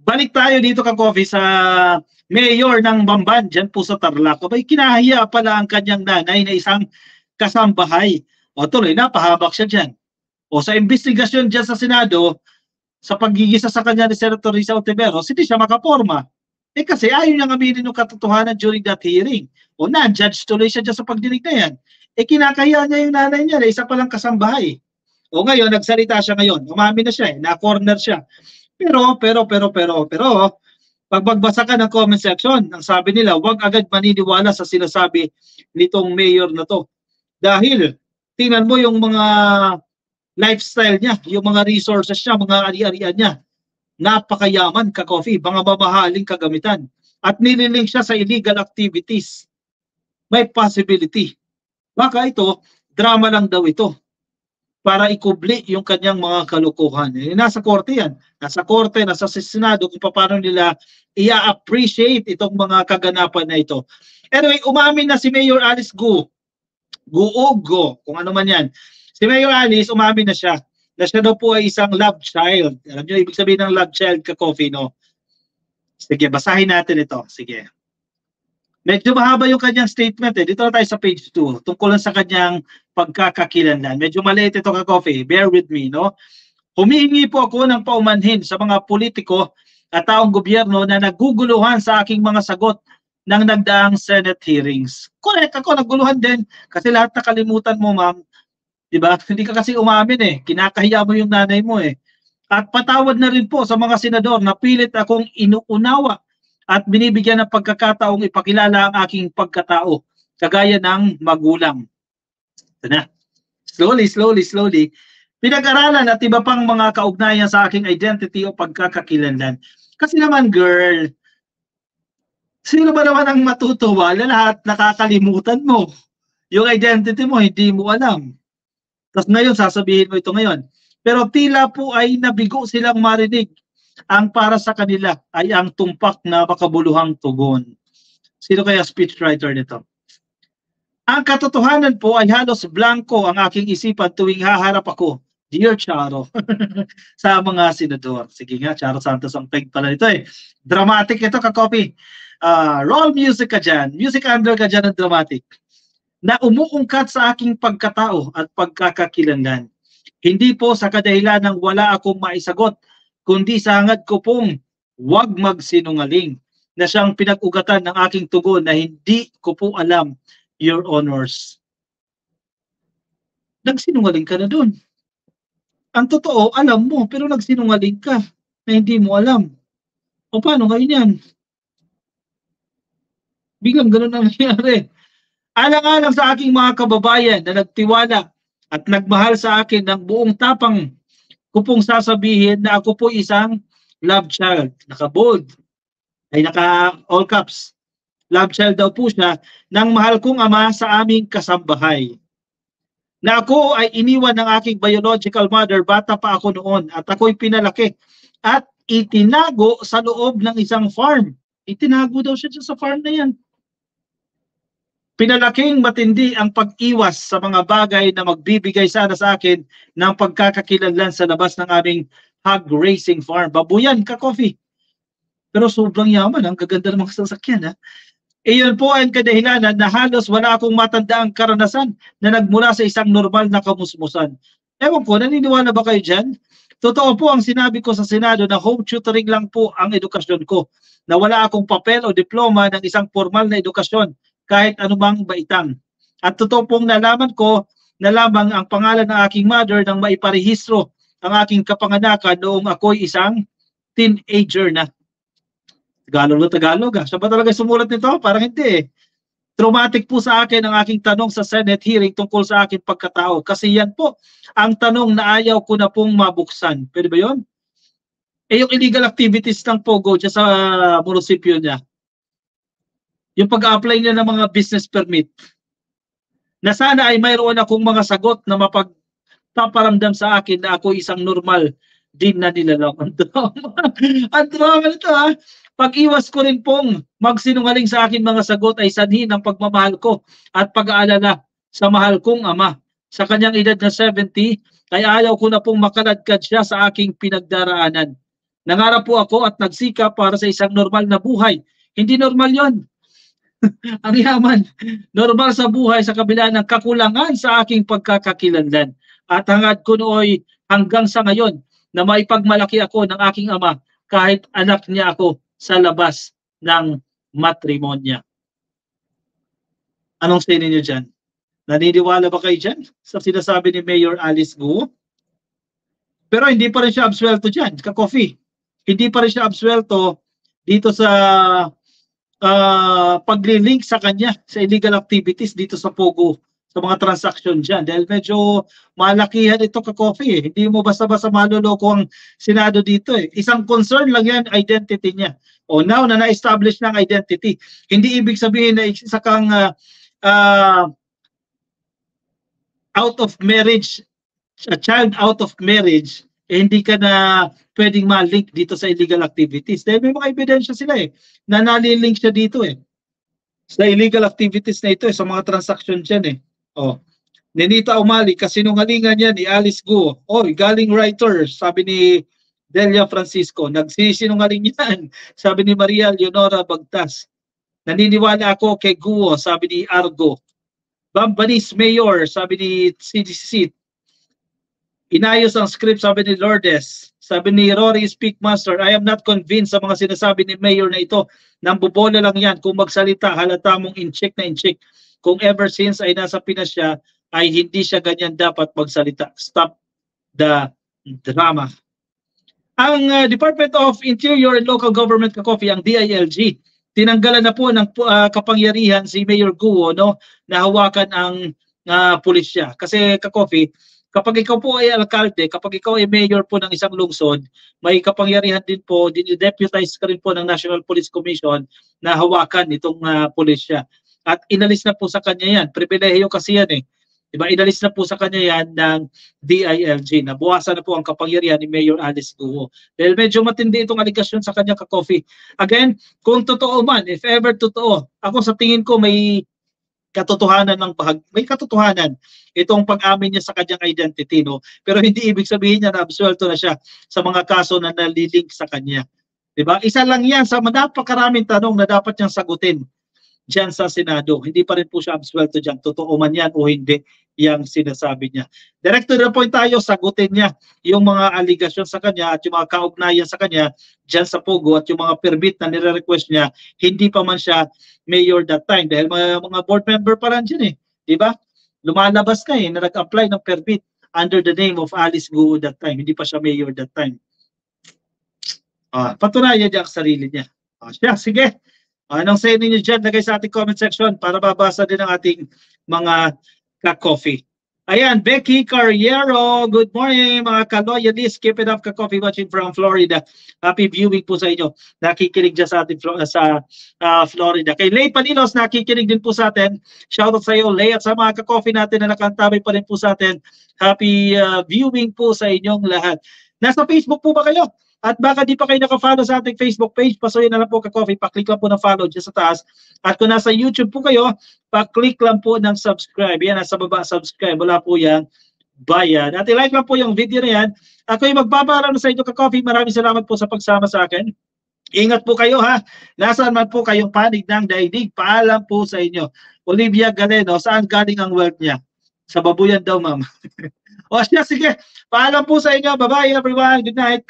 Balik tayo dito ka Coffee sa mayor ng Bamban dyan po sa Tarlac. Abay, kinahiya pala ang kanyang nanay na isang kasambahay. O tuloy na, pahabak siya dyan. O sa investigasyon dyan sa Senado, sa paggigisa sa kanya ni Senator Risa Ontiveros, hindi siya makaporma. Eh kasi ayaw niyang aminin ng katotohanan during that hearing. O na-judge tuloy siya dyan sa pagdinig na yan. Eh kinakaya niya yung nanay niya na isa palang kasambahay. O ngayon, nagsalita siya ngayon. Umamin na siya, na-corner siya. Pero, pag magbasa ka ng comment section, ang sabi nila, huwag agad maniniwala sa sinasabi nitong mayor na to. Dahil, tingnan mo yung mga lifestyle niya, yung mga resources niya, mga ari-arian niya. Napakayaman ka Coffee, mga mamahaling kagamitan. At nililink siya sa illegal activities. May possibility. Baka ito, drama lang daw ito para ikubli yung kanyang mga kalukuhan. Eh, nasa korte yan. Nasa korte, nasa Senado kung paano nila i-appreciate itong mga kaganapan na ito. Anyway, umamin na si Mayor Alice Guogo, kung ano man yan. Si Mayor Alice, umamin na siya daw po ay isang love child. Alam niyo, ibig sabihin ng love child ka Coffee, no? Sige, basahin natin ito. Sige. Medyo mahaba yung kanyang statement eh. Dito na tayo sa page 2. Tungkol sa kanyang pagkakakilanlan. Medyo maliit ito ka Coffee. Bear with me, no? Humihingi po ako ng paumanhin sa mga politiko at taong gobyerno na naguguluhan sa aking mga sagot ng nagdaang Senate hearings. Correct, ako naguluhan din kasi lahat nakalimutan mo, ma'am. Diba? Hindi ka kasi umamin eh. Kinakahiya mo yung nanay mo eh. At patawad na rin po sa mga senador na pilit akong inuunawa at binibigyan ng pagkakataong ipakilala ang aking pagkatao, kagaya ng magulang. Ito na. Slowly. Pinag-aralan at iba pang mga kaugnayan sa aking identity o pagkakakilanlan. Kasi naman, girl, sino ba naman ang matutuwa na lahat nakakalimutan mo? Yung identity mo, hindi mo alam. Tapos ngayon, sasabihin mo ito ngayon. Pero tila po ay nabigo silang marinig. Ang para sa kanila ay ang tumpak na makabuluhang tugon. Sino kaya speechwriter nito? Ang katotohanan po ay halos blanco ang aking isipan tuwing haharap ako, Dear Charo, sa mga senador. Sige nga, Charo Santos ang peg pala nito eh. Dramatic ito ka-copy. Roll music ka dyan. Music under ka dyan ng dramatic. Na umuungkat sa aking pagkatao at pagkakakilanlan. Hindi po sa kadahilan ng wala akong maisagot, kundi sa hangad ko pong huwag magsinungaling na siyang pinag-ugatan ng aking tugon na hindi ko po alam, Your Honors. Nagsinungaling ka na dun. Ang totoo, alam mo, pero nagsinungaling ka na hindi mo alam. O paano ngayon yan? Biglang ganun ang nangyari. Alang-alang sa aking mga kababayan na nagtiwala at nagmahal sa akin ng buong tapang ko pong sasabihin na ako po isang love child. Naka-bold. Ay naka-all caps. Love child daw po siya ng mahal kong ama sa aming kasambahay. Na ako ay iniwan ng aking biological mother, bata pa ako noon at ako'y pinalaki at itinago sa loob ng isang farm. Itinago daw siya sa farm na yan. Pinalaking matindi ang pag-iwas sa mga bagay na magbibigay sana sa akin ng pagkakakilanlan sa labas ng aming hog racing farm. Babuyan ka, Coffee. Pero sobrang yaman, ang gaganda ng mga sasakyan. Ha? Iyon po ang kadahilanan na halos wala akong matandaang karanasan na nagmula sa isang normal na kamusmusan. Ewan ko, naniniwala ba kayo dyan? Totoo po ang sinabi ko sa Senado na home tutoring lang po ang edukasyon ko. Na wala akong papel o diploma ng isang formal na edukasyon kahit anumang baitang. At totoo pong nalaman ko na lamang ang pangalan ng aking mother nang maiparehistro ang aking kapanganakan noong ako'y isang teenager na. Tagalog na Tagalog. Siya ba talaga sumulat nito? Parang hindi eh. Traumatic po sa akin ang aking tanong sa Senate hearing tungkol sa aking pagkatao. Kasi yan po ang tanong na ayaw ko na pong mabuksan. Pwede ba yun? Eh yung illegal activities ng POGO dyan sa munisipyo niya. Yung pag-apply niya ng mga business permit. Na sana ay mayroon akong mga sagot na mapagpaparamdam sa akin na ako isang normal din na nilalang. Ang drama nito ha. Pag-iwas ko rin pong magsinungaling sa akin mga sagot ay sanhi ng pagmamahal ko at pag-aalala sa mahal kong ama. Sa kanyang edad na 70 ay ayaw ko na pong makaladkad siya sa aking pinagdaraanan. Nangarap po ako at nagsikap para sa isang normal na buhay. Hindi normal yon. Ang yaman, normal sa buhay sa kabila ng kakulangan sa aking pagkakakilanlan. At hangad ko nooy hanggang sa ngayon na maipagmalaki ako ng aking ama kahit anak niya ako sa labas ng matrimonya. Anong say ninyo dyan? Naniniwala ba kayo dyan sa sinasabi ni Mayor Alice Guo? Pero hindi pa rin siya absuelto dyan, ka-coffee. Hindi pa rin siya absuelto dito sa pag-link sa kanya sa illegal activities dito sa Pogo, sa mga transaction dyan. Dahil medyo malakihan ito ka-coffee. Hindi mo basta-basta maluloko ang Senado dito. Isang concern lang yan, identity niya. O now na na-establish ng identity, hindi ibig sabihin na isa kang out of marriage, a child out of marriage, hindi ka na pwedeng ma-link dito sa illegal activities. Dahil may mga ebidensya sila na nalilink siya dito sa illegal activities na ito sa mga transaction dyan Nenita Umali, kasinungalingan yan ni Alice Guo. Galing writer, sabi ni Delia Francisco. Nagsisinungaling yan, sabi ni Maria Leonora Bagtas. Naniniwala ako kay Guo, sabi ni Argo. Bambanis Mayor, sabi ni CDC. Inayos ang script, sabi ni Lourdes. Sabi ni Rory Speakmaster, I am not convinced sa mga sinasabi ni Mayor na ito. Nambubola lang yan. Kung magsalita, halata mong in-check na in-check. Kung ever since ay nasa Pinas siya, ay hindi siya ganyan dapat magsalita. Stop the drama. Ang Department of Interior and Local Government ka-coffee, ang DILG, tinanggalan na po ng kapangyarihan si Mayor Guo na hawakan ang pulisya. Kasi ka-coffee, kapag ikaw po ay alkalde, kapag ikaw ay mayor po ng isang lungsod, may kapangyarihan din po, dinideputize ka rin po ng National Police Commission na hawakan itong pulisya. At inalis na po sa kanya yan. Pribilehiyo kasi yan Diba? Inalis na po sa kanya yan ng DILG. Nabuwasan na po ang kapangyarihan ni Mayor Alice Guo. Dahil medyo matindi itong aligasyon sa kanya ka-coffee. Again, kung totoo man, if ever totoo, ako sa tingin ko may katotohanan may katotohanan itong pag-amin niya sa kanyang identity, pero hindi ibig sabihin niya na absuelto na siya sa mga kaso na nalilink sa kanya. Diba? Isa lang yan sa napakaraming tanong na dapat niyang sagutin diyan sa Senado. Hindi pa rin po siya absuelto diyan. Totoo man yan o hindi yang sinasabi niya. Direct to the point tayo, sagutin niya yung mga aligasyon sa kanya at yung mga kaugnayan sa kanya diyan sa Pogo at yung mga permit na nire-request niya, hindi pa man siya mayor that time. Dahil mga board member pa lang dyan di ba? Lumalabas na na nag-apply ng permit under the name of Alice Guo that time. Hindi pa siya mayor that time. Patunayan niya ang sarili niya. Sige. Anong say ninyo dyan? Lagay sa ating comment section para babasa din ang ating mga ka-coffee. Ayan, Becky Carriero. Good morning mga ka-loyalists. Keep it up ka-coffee watching from Florida. Happy viewing po sa inyo. Nakikinig dyan sa ating Florida. Kay Lay Panilos, nakikinig din po sa atin. Shoutout sa iyo, Lay, at sa mga ka-coffee natin na nakantabay pa rin po sa atin. Happy viewing po sa inyong lahat. Nasa Facebook po ba kayo? At baka di pa kayo naka-follow sa ating Facebook page, pasuyin na lang po ka-coffee, pa-click lang po ng follow dyan sa taas. At kung nasa YouTube po kayo, pa-click lang po ng subscribe. Yan, nasa baba, subscribe. Wala po yan, bayan. At i-like lang po yung video na yan. Ako yung magbabaran sa inyo ka-coffee. Maraming salamat po sa pagsama sa akin. Ingat po kayo Nasaan man po kayong panig ng daigdig, paalam po sa inyo. Olivia Galeno, saan galing ang wealth niya? Sa babuyan daw, ma'am. Sige. Paalam po sa inyo. Bye-bye everyone. Good night.